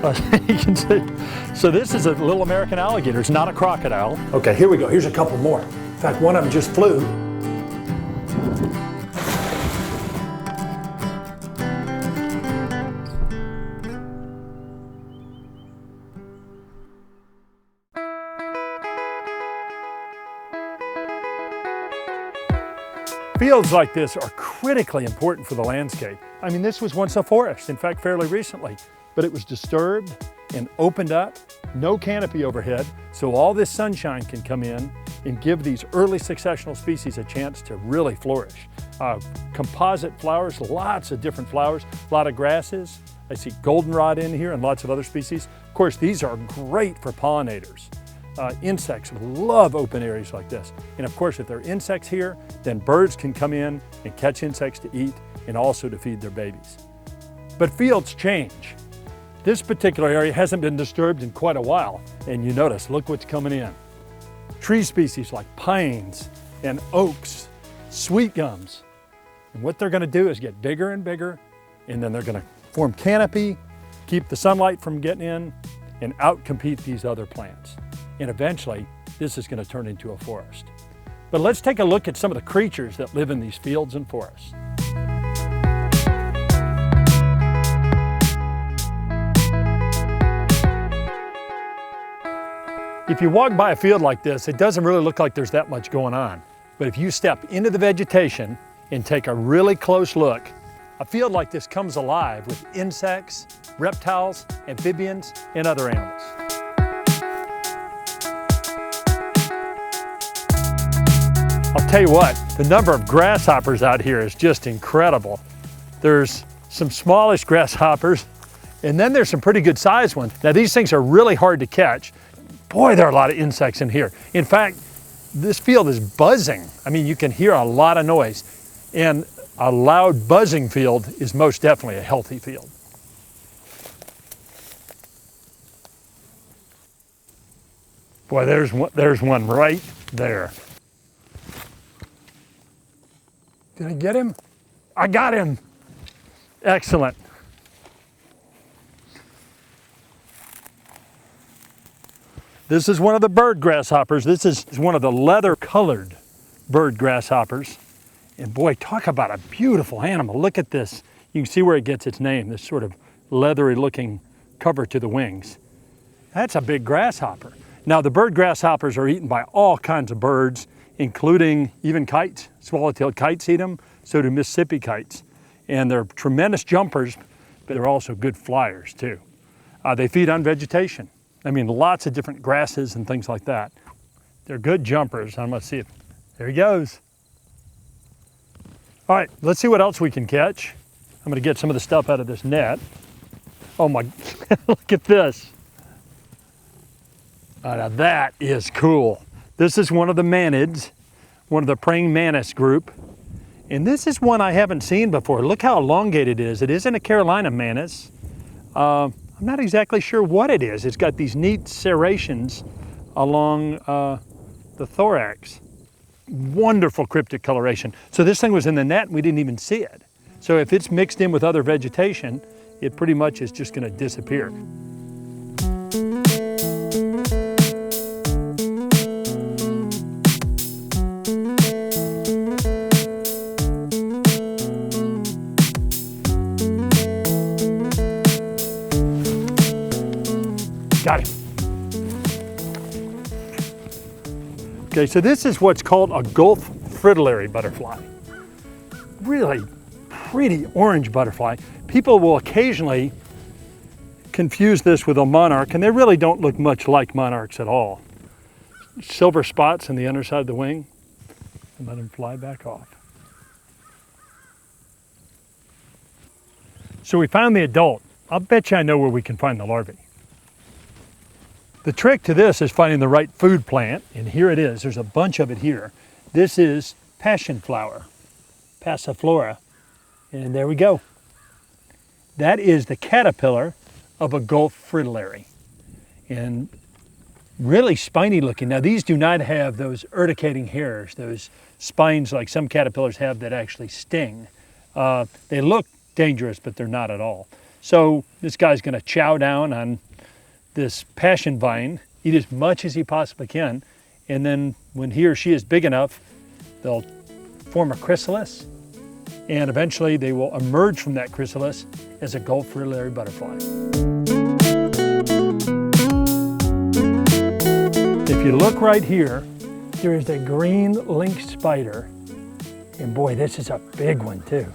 You can see. So this is a little American alligator. It's not a crocodile. Okay, here we go. Here's a couple more. In fact, one of them just flew. Fields like this are critically important for the landscape. I mean, this was once a forest, in fact, fairly recently, but it was disturbed and opened up, no canopy overhead, so all this sunshine can come in and give these early successional species a chance to really flourish. Composite flowers, lots of different flowers, a lot of grasses. I see goldenrod in here and lots of other species. Of course, these are great for pollinators. Insects love open areas like this. And of course, if there are insects here, then birds can come in and catch insects to eat and also to feed their babies. But fields change. This particular area hasn't been disturbed in quite a while. And you notice, look what's coming in. Tree species like pines and oaks, sweetgums. And what they're gonna do is get bigger and bigger, and then they're gonna form canopy, keep the sunlight from getting in, and outcompete these other plants. And eventually, this is going to turn into a forest. But let's take a look at some of the creatures that live in these fields and forests. If you walk by a field like this, it doesn't really look like there's that much going on. But if you step into the vegetation and take a really close look, a field like this comes alive with insects, reptiles, amphibians, and other animals. I'll tell you what, the number of grasshoppers out here is just incredible. There's some smallish grasshoppers, and then there's some pretty good sized ones. Now these things are really hard to catch. Boy, there are a lot of insects in here. In fact, this field is buzzing. I mean, you can hear a lot of noise, and a loud buzzing field is most definitely a healthy field. Boy, there's one right there. Did I get him? I got him. Excellent. This is one of the bird grasshoppers. This is one of the leather-colored bird grasshoppers. And boy, talk about a beautiful animal. Look at this. You can see where it gets its name, this sort of leathery-looking cover to the wings. That's a big grasshopper. Now, the bird grasshoppers are eaten by all kinds of birds, including even kites. Swallow-tailed kites eat them, so do Mississippi kites. And they're tremendous jumpers, but they're also good flyers too. They feed on vegetation. I mean, lots of different grasses and things like that. They're good jumpers. I'm gonna see if, there he goes. All right, let's see what else we can catch. I'm gonna get some of the stuff out of this net. Oh my, look at this. Now that is cool. This is one of the manids, one of the praying mantis group. And this is one I haven't seen before. Look how elongated it is. It isn't a Carolina mantis. I'm not exactly sure what it is. It's got these neat serrations along the thorax. Wonderful cryptic coloration. So this thing was in the net and we didn't even see it. So if it's mixed in with other vegetation, it pretty much is just gonna disappear. Got it. Okay, so this is what's called a Gulf fritillary butterfly. Really pretty orange butterfly. People will occasionally confuse this with a monarch, and they really don't look much like monarchs at all. Silver spots on the underside of the wing, and let them fly back off. So we found the adult. I'll bet you I know where we can find the larvae. The trick to this is finding the right food plant, and here it is. There's a bunch of it here. This is passion flower, passiflora, and there we go. That is the caterpillar of a Gulf fritillary, and really spiny looking. Now these do not have those urticating hairs, those spines like some caterpillars have that actually sting. They look dangerous, but they're not at all. So this guy's gonna chow down on this passion vine, eat as much as he possibly can, and then when he or she is big enough, they'll form a chrysalis, and eventually they will emerge from that chrysalis as a Gulf fritillary butterfly. If you look right here, there is a green lynx spider, and boy, this is a big one too,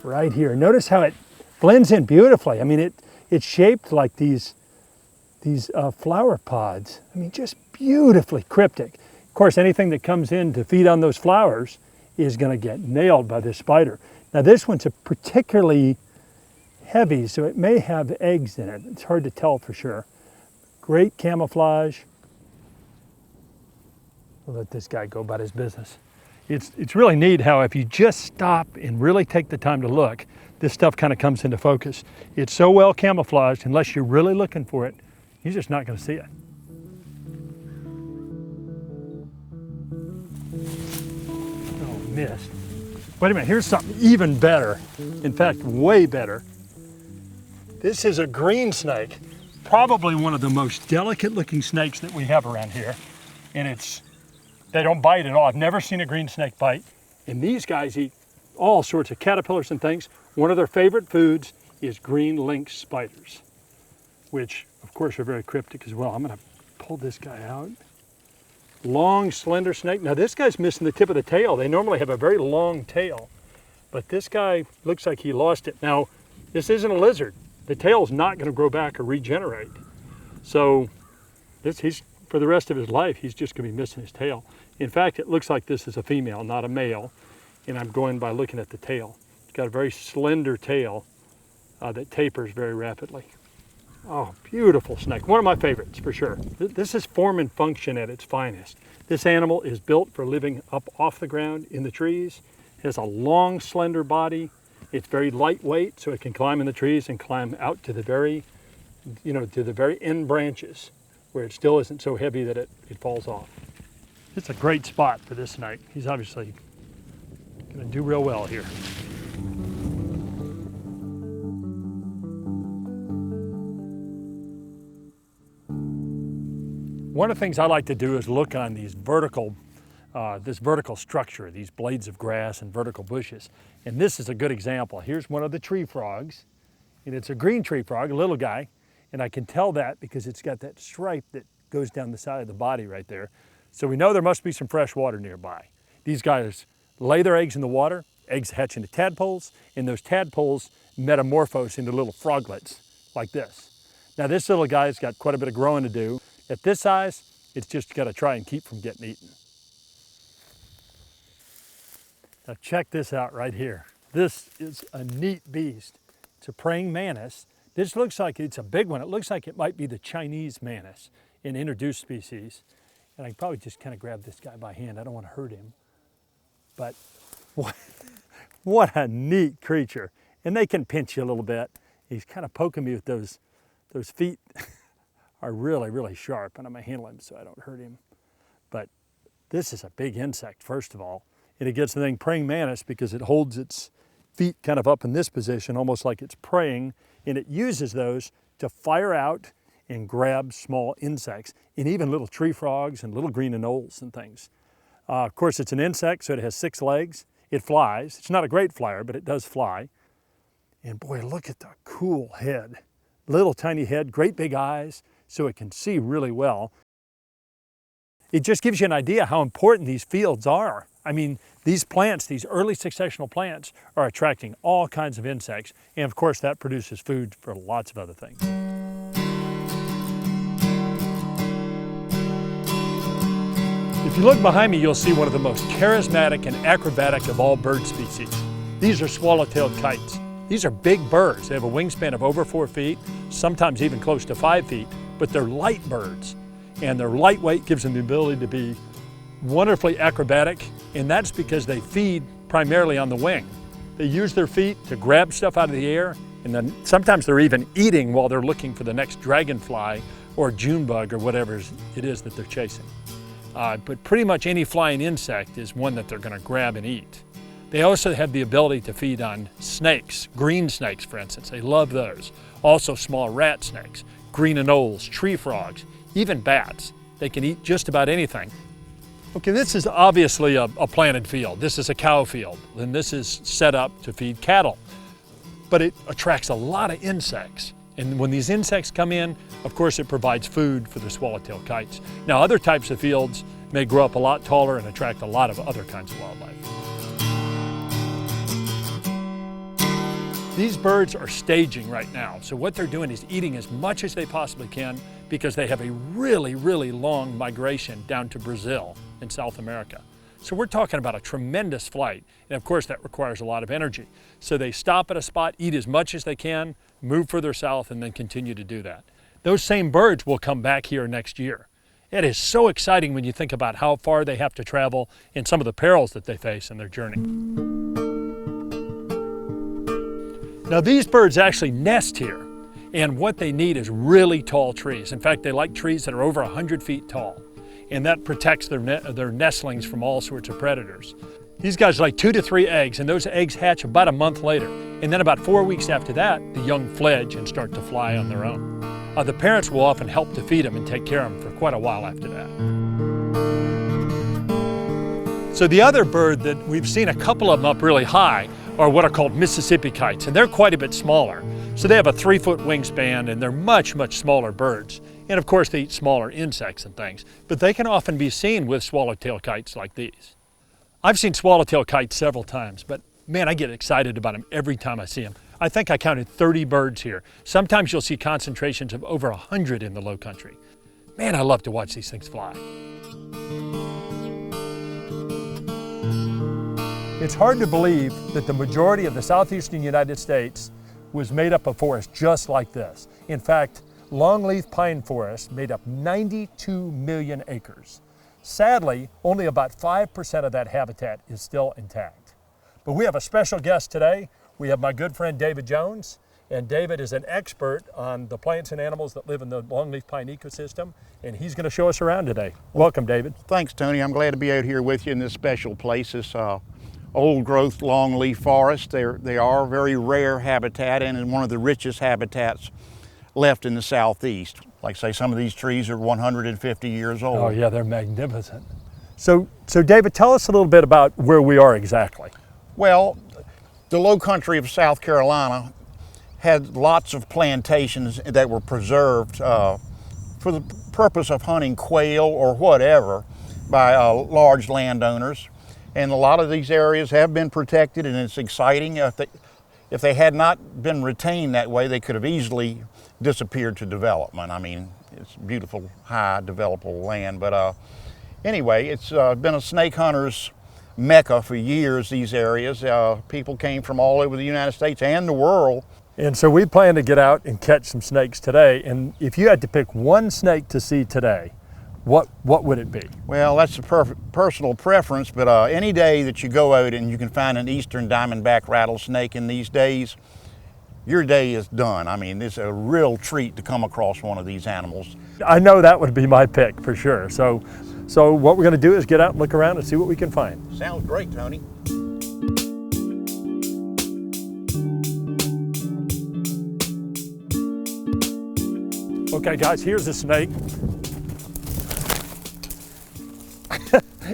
right here. Notice how it blends in beautifully. I mean, it's shaped like these flower pods. I mean, just beautifully cryptic. Of course, anything that comes in to feed on those flowers is gonna get nailed by this spider. Now this one's a particularly heavy, so it may have eggs in it. It's hard to tell for sure. Great camouflage. We'll let this guy go about his business. It's really neat how if you just stop and really take the time to look, this stuff kind of comes into focus. It's so well camouflaged, unless you're really looking for it, you're just not gonna see it. Oh, missed. Wait a minute, here's something even better. In fact, way better. This is a green snake, probably one of the most delicate looking snakes that we have around here. And they don't bite at all. I've never seen a green snake bite. And these guys eat all sorts of caterpillars and things. One of their favorite foods is green lynx spiders, which of course are very cryptic as well. I'm gonna pull this guy out. Long, slender snake. Now this guy's missing the tip of the tail. They normally have a very long tail, but this guy looks like he lost it. Now, this isn't a lizard. The tail's not gonna grow back or regenerate. So he's, for the rest of his life, he's just gonna be missing his tail. In fact, it looks like this is a female, not a male, and I'm going by looking at the tail. It's got a very slender tail that tapers very rapidly. Oh, beautiful snake. One of my favorites, for sure. This is form and function at its finest. This animal is built for living up off the ground in the trees. It has a long, slender body. It's very lightweight, so it can climb in the trees and climb out to the very, to the very end branches, where it still isn't so heavy that it falls off. It's a great spot for this snake. He's obviously gonna do real well here. One of the things I like to do is look on these this vertical structure, these blades of grass and vertical bushes. And this is a good example. Here's one of the tree frogs, and it's a green tree frog, a little guy. And I can tell that because it's got that stripe that goes down the side of the body right there. So we know there must be some fresh water nearby. These guys lay their eggs in the water, eggs hatch into tadpoles, and those tadpoles metamorphose into little froglets like this. Now this little guy's got quite a bit of growing to do. At this size, it's just got to try and keep from getting eaten. Now check this out right here. This is a neat beast. It's a praying mantis. This looks like it's a big one. It looks like it might be the Chinese mantis, an introduced species. And I can probably just kind of grab this guy by hand. I don't want to hurt him. But what a neat creature. And they can pinch you a little bit. He's kind of poking me with those feet. Are really, really sharp, and I'm gonna handle him so I don't hurt him. But this is a big insect, first of all. And it gets the thing praying mantis because it holds its feet kind of up in this position, almost like it's praying, and it uses those to fire out and grab small insects, and even little tree frogs and little green anoles and things. Of course, it's an insect, so it has 6 legs. It flies. It's not a great flyer, but it does fly. And boy, look at the cool head. Little tiny head, great big eyes, so it can see really well. It just gives you an idea how important these fields are. I mean, these plants, these early successional plants, are attracting all kinds of insects, and of course that produces food for lots of other things. If you look behind me, you'll see one of the most charismatic and acrobatic of all bird species. These are swallow-tailed kites. These are big birds. They have a wingspan of over 4 feet, sometimes even close to 5 feet, but they're light birds. And their lightweight gives them the ability to be wonderfully acrobatic, and that's because they feed primarily on the wing. They use their feet to grab stuff out of the air, and then sometimes they're even eating while they're looking for the next dragonfly or June bug or whatever it is that they're chasing. But pretty much any flying insect is one that they're gonna grab and eat. They also have the ability to feed on snakes, green snakes for instance. They love those. Also small rat snakes, green anoles, tree frogs, even bats. They can eat just about anything. Okay, this is obviously a planted field. This is a cow field, and this is set up to feed cattle. But it attracts a lot of insects. And when these insects come in, of course it provides food for the swallowtail kites. Now other types of fields may grow up a lot taller and attract a lot of other kinds of wildlife. These birds are staging right now. So what they're doing is eating as much as they possibly can because they have a really, really long migration down to Brazil in South America. So we're talking about a tremendous flight. And of course that requires a lot of energy. So they stop at a spot, eat as much as they can, move further south, and then continue to do that. Those same birds will come back here next year. It is so exciting when you think about how far they have to travel and some of the perils that they face in their journey. Now these birds actually nest here, and what they need is really tall trees. In fact, they like trees that are over 100 feet tall, and that protects their nestlings from all sorts of predators. These guys lay 2 to 3 eggs, and those eggs hatch about a month later. And then about 4 weeks after that, the young fledge and start to fly on their own. The parents will often help to feed them and take care of them for quite a while after that. So the other bird that we've seen a couple of them up really high are what are called Mississippi kites, and they're quite a bit smaller. So they have a 3-foot wingspan, and they're much, much smaller birds. And of course they eat smaller insects and things, but they can often be seen with swallowtail kites like these. I've seen swallowtail kites several times, but man, I get excited about them every time I see them. I think I counted 30 birds here. Sometimes you'll see concentrations of over 100 in the Lowcountry. Man, I love to watch these things fly. It's hard to believe that the majority of the southeastern United States was made up of forests just like this. In fact, Longleaf pine forest made up 92 million acres. Sadly, only about 5% of that habitat is still intact. But we have a special guest today. We have my good friend David Jones, and David is an expert on the plants and animals that live in the longleaf pine ecosystem, and he's going to show us around today. Welcome, David. Thanks, Tony. I'm glad to be out here with you in this special place, this old growth longleaf forest. They are a very rare habitat and one of the richest habitats left in the southeast. Like say some of these trees are 150 years old. Oh yeah, they're magnificent. So David, tell us a little bit about where we are exactly. Well, the Lowcountry of South Carolina had lots of plantations that were preserved for the purpose of hunting quail or whatever by large landowners. And a lot of these areas have been protected, and it's exciting. If they had not been retained that way, they could have easily disappeared to development. I mean, it's beautiful, high, developable land. But anyway, it's been a snake hunter's mecca for years, these areas. People came from all over the United States and the world. And so we plan to get out and catch some snakes today. And if you had to pick one snake to see today, what would it be? Well, that's a personal preference, but any day that you go out and you can find an eastern diamondback rattlesnake in these days, your day is done. I mean, it's a real treat to come across one of these animals. I know that would be my pick for sure. So what we're going to do is get out and look around and see what we can find. Sounds great, Tony. Okay guys, here's a snake.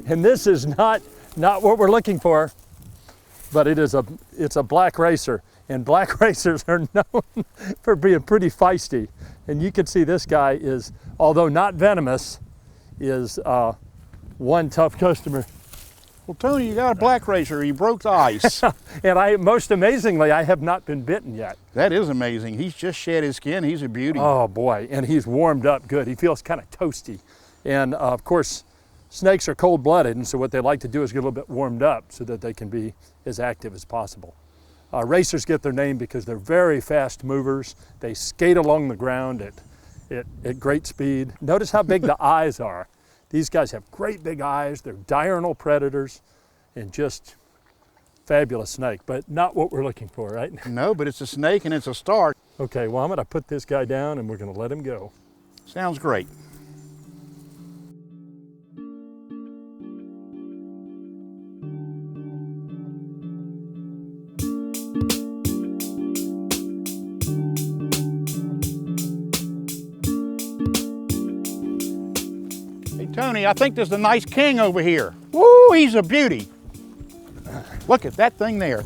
And this is not what we're looking for, but it's a black racer, and black racers are known for being pretty feisty. And you can see this guy is, although not venomous, is one tough customer. Well, Tony, you got a black racer. You broke the ice. And most amazingly, I have not been bitten yet. That is amazing. He's just shed his skin. He's a beauty. Oh boy, and he's warmed up good. He feels kind of toasty. And of course, snakes are cold-blooded, and so what they like to do is get a little bit warmed up so that they can be as active as possible. Racers get their name because they're very fast movers. They skate along the ground at great speed. Notice how big the eyes are. These guys have great big eyes. They're diurnal predators, and just fabulous snake, but not what we're looking for, right? No, but it's a snake and it's a start. Okay, well, I'm gonna put this guy down and we're gonna let him go. Sounds great. Tony, I think there's a nice king over here. Woo, he's a beauty. Look at that thing there.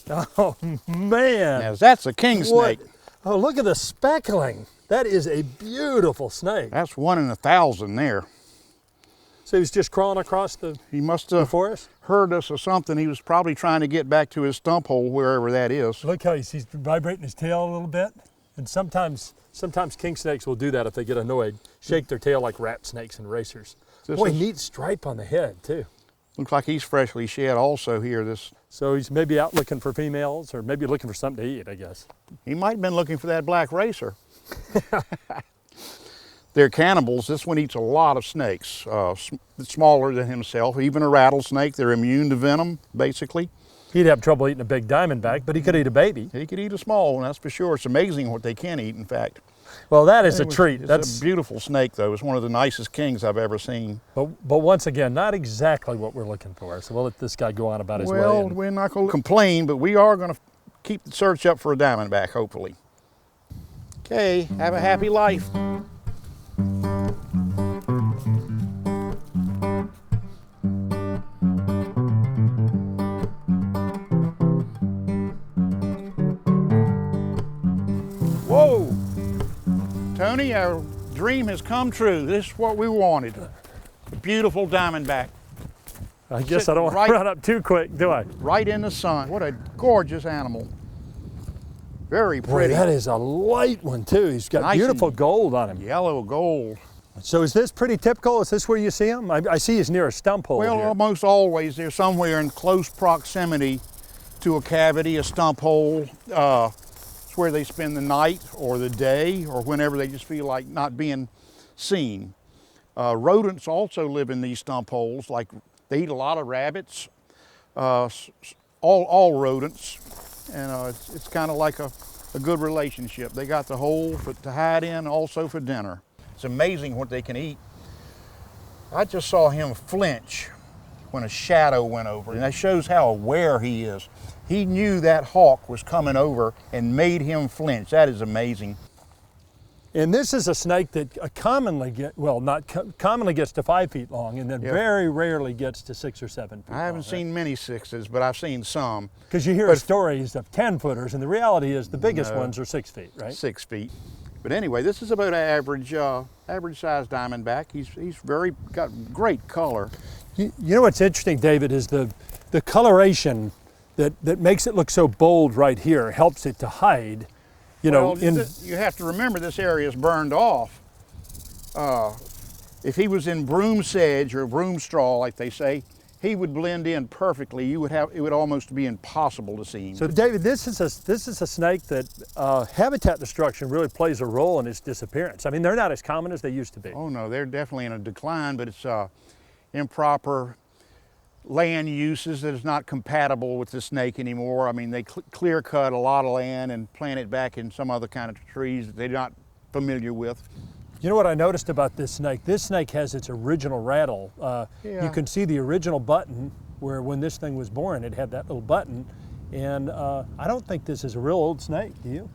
Oh man. Now, that's a kingsnake. Oh, look at the speckling. That is a beautiful snake. That's 1 in 1,000 there. So he was just crawling across the He must have forest? heard us or something. He was probably trying to get back to his stump hole, wherever that is. Look how he's vibrating his tail a little bit. And sometimes king snakes will do that if they get annoyed. Shake their tail like rat snakes and racers. Boy, neat stripe on the head too. Looks like he's freshly shed also here. So he's maybe out looking for females, or maybe looking for something to eat, I guess. He might have been looking for that black racer. They're cannibals. This one eats a lot of snakes, smaller than himself, even a rattlesnake. They're immune to venom, basically. He'd have trouble eating a big diamondback, but he could eat a baby. He could eat a small one, that's for sure. It's amazing what they can eat, in fact. Well, that is a treat. It's a beautiful snake, though. It's one of the nicest kings I've ever seen. But once again, not exactly what we're looking for. So we'll let this guy go on about his way. Well, we're not going to complain, but we are going to keep the search up for a diamondback, hopefully. Okay, have a happy life. Whoa! Tony, our dream has come true. This is what we wanted. A beautiful diamondback. I guess I don't want to run up too quick, do I? Right in the sun. What a gorgeous animal. Very pretty. Boy, that is a light one too. He's got Nice beautiful and gold on him. Yellow gold. So is this pretty typical? Is this where you see him? I see he's near a stump hole Well, here. almost always they're somewhere in close proximity to a cavity, a stump hole. It's where they spend the night or the day or whenever they just feel like not being seen. Rodents also live in these stump holes. Like they eat a lot of rabbits, all rodents, and it's kind of like a good relationship. They got the hole to hide in, also for dinner. It's amazing what they can eat. I just saw him flinch when a shadow went over, and that shows how aware he is. He knew that hawk was coming over and made him flinch. That is amazing. And this is a snake that commonly commonly gets to 5 feet long, and then very rarely gets to 6 or 7 feet. I haven't seen many 6s, but I've seen some. Because you hear stories of 10-footers, and the reality is the biggest ones are 6 feet, right? 6 feet. But anyway, this is about average sized diamondback. He's got great color. You know what's interesting, David, is the coloration that makes it look so bold right here helps it to hide. You have to remember this area is burned off. If he was in broom sedge or broom straw, like they say, he would blend in perfectly. It would almost be impossible to see him. So, David, this is a snake that habitat destruction really plays a role in its disappearance. I mean, they're not as common as they used to be. Oh no, they're definitely in a decline, but it's improper land uses that is not compatible with the snake anymore. I mean, they clear cut a lot of land and plant it back in some other kind of trees that they're not familiar with. You know what I noticed about this snake? This snake has its original rattle. You can see the original button where when this thing was born, it had that little button. And I don't think this is a real old snake, do you?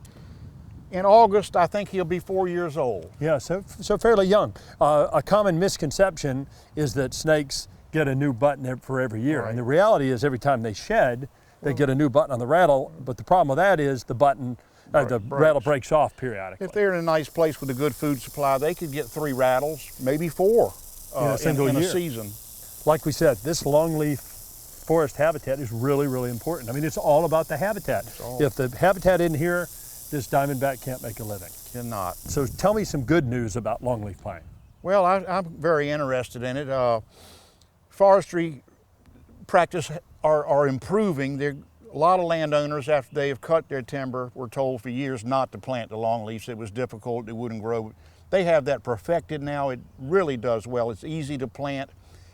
In August, I think he'll be 4 years old. Yeah, so fairly young. A common misconception is that snakes get a new button for every year. Right. And the reality is every time they shed, they get a new button on the rattle. But the problem with that is the button, the rattle breaks off periodically. If they're in a nice place with a good food supply, they could get 3 rattles, maybe 4 in a season. Like we said, this longleaf forest habitat is really, really important. I mean, it's all about the habitat. If the habitat isn't here, this diamondback can't make a living. Cannot. So tell me some good news about longleaf pine. Well, I'm very interested in it. Forestry practice are improving. A lot of landowners, after they have cut their timber, were told for years not to plant the longleafs. It was difficult, it wouldn't grow. They have that perfected now. It really does well. It's easy to plant.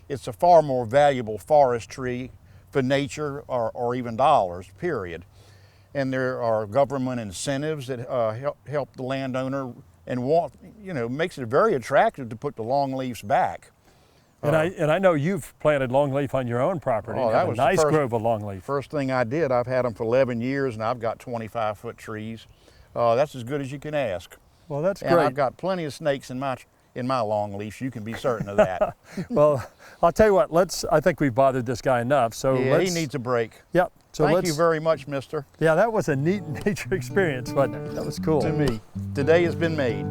It's a far more valuable forest tree for nature or even dollars, period. And there are government incentives that help the landowner and makes it very attractive to put the longleafs back. And I know you've planted longleaf on your own property. Oh, that was a nice grove of longleaf. First thing I did. I've had them for 11 years, and I've got 25-foot trees. That's as good as you can ask. Well, that's and great. I've got plenty of snakes in in my Longleafs. You can be certain of that. Well, I'll tell you what, I think we've bothered this guy enough. So Yeah, he needs a break. Yep. So Thank you very much, mister. Yeah, that was a neat nature experience, wasn't it? That was cool. To me, today has been made.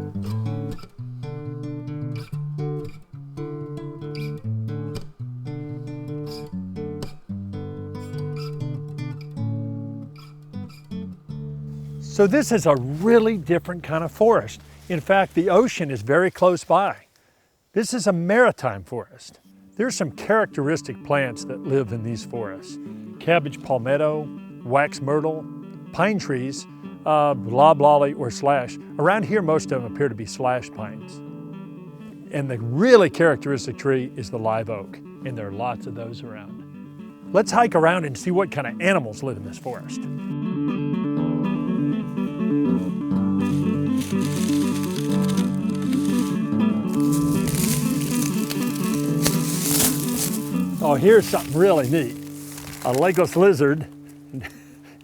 So this is a really different kind of forest. In fact, the ocean is very close by. This is a maritime forest. There's some characteristic plants that live in these forests. Cabbage palmetto, wax myrtle, pine trees, loblolly or slash. Around here, most of them appear to be slash pines. And the really characteristic tree is the live oak, and there are lots of those around. Let's hike around and see what kind of animals live in this forest. Oh, here's something really neat. A legless lizard.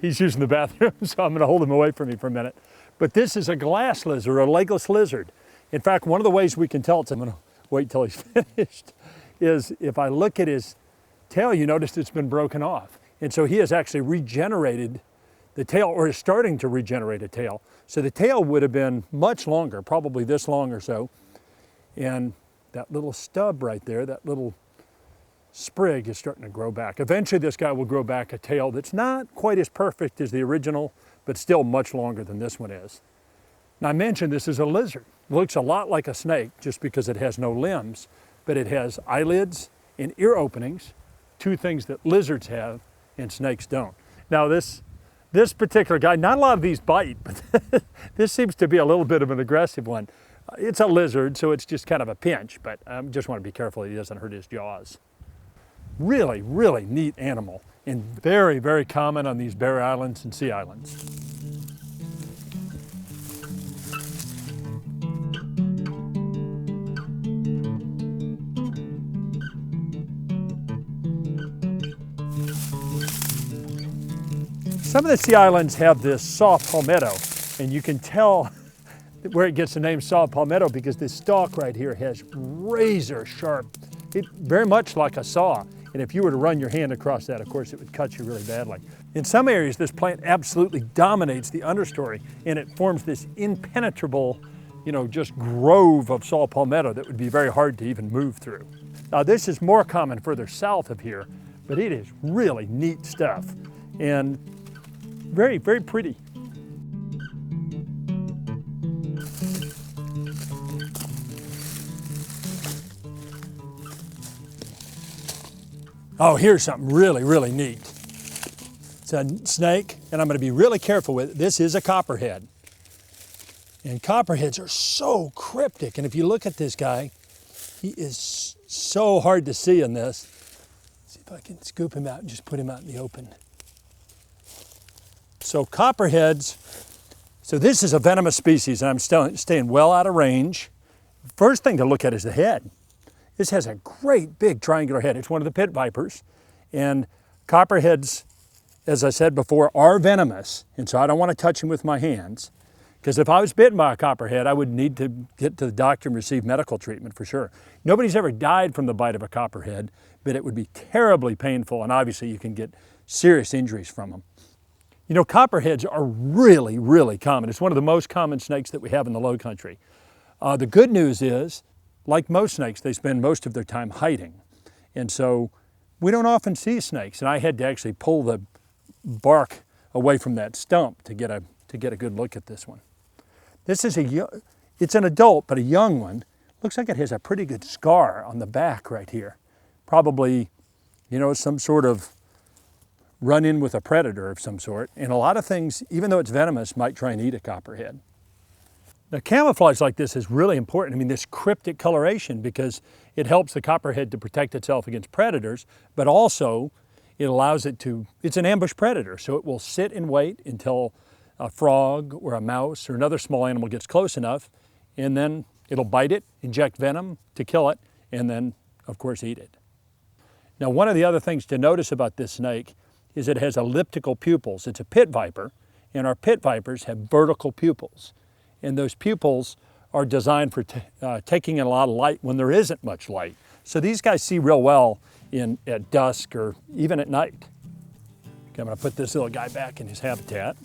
He's using the bathroom, so I'm gonna hold him away from me for a minute. But this is a glass lizard, a legless lizard. In fact, one of the ways we can tell I'm gonna wait till he's finished, is if I look at his tail, you notice it's been broken off. And so he has actually regenerated the tail, or is starting to regenerate a tail. So the tail would have been much longer, probably this long or so. And that little stub right there, that little sprig is starting to grow back. Eventually this guy will grow back a tail that's not quite as perfect as the original, but still much longer than this one is. Now I mentioned this is a lizard. It looks a lot like a snake just because it has no limbs, but it has eyelids and ear openings, two things that lizards have and snakes don't. Now this particular guy, not a lot of these bite, but this seems to be a little bit of an aggressive one. It's a lizard, so it's just kind of a pinch, but I just want to be careful he doesn't hurt his jaws. Really, really neat animal, and very, very common on these barrier islands and sea islands. Some of the sea islands have this soft palmetto, and you can tell where it gets the name soft palmetto because this stalk right here has razor sharp, very much like a saw. And if you were to run your hand across that, of course, it would cut you really badly. In some areas, this plant absolutely dominates the understory, and it forms this impenetrable, just grove of saw palmetto that would be very hard to even move through. Now, this is more common further south of here, but it is really neat stuff and very, very pretty. Oh, here's something really, really neat. It's a snake, and I'm going to be really careful with it. This is a copperhead. And copperheads are so cryptic, and if you look at this guy, he is so hard to see in this. Let's see if I can scoop him out and just put him out in the open. So copperheads, so this is a venomous species, and I'm staying well out of range. First thing to look at is the head. This has a great big triangular head. It's one of the pit vipers. And copperheads, as I said before, are venomous. And so I don't want to touch them with my hands. Because if I was bitten by a copperhead, I would need to get to the doctor and receive medical treatment for sure. Nobody's ever died from the bite of a copperhead, but it would be terribly painful. And obviously you can get serious injuries from them. Copperheads are really, really common. It's one of the most common snakes that we have in the Lowcountry. The good news is, like most snakes, they spend most of their time hiding. And so we don't often see snakes. And I had to actually pull the bark away from that stump to get a good look at this one. This is it's an adult, but a young one. Looks like it has a pretty good scar on the back right here. Probably, some sort of run-in with a predator of some sort. And a lot of things, even though it's venomous, might try and eat a copperhead. Now, camouflage like this is really important. I mean, this cryptic coloration, because it helps the copperhead to protect itself against predators, but also it allows it to, it's an ambush predator, so it will sit and wait until a frog or a mouse or another small animal gets close enough, and then it'll bite it, inject venom to kill it, and then, of course, eat it. Now, one of the other things to notice about this snake is it has elliptical pupils. It's a pit viper, and our pit vipers have vertical pupils. And those pupils are designed for taking in a lot of light when there isn't much light. So these guys see real well at dusk or even at night. Okay, I'm gonna put this little guy back in his habitat.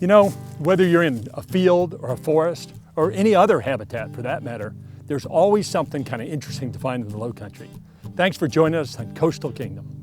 You know, whether you're in a field or a forest or any other habitat for that matter, there's always something kind of interesting to find in the Lowcountry. Thanks for joining us on Coastal Kingdom.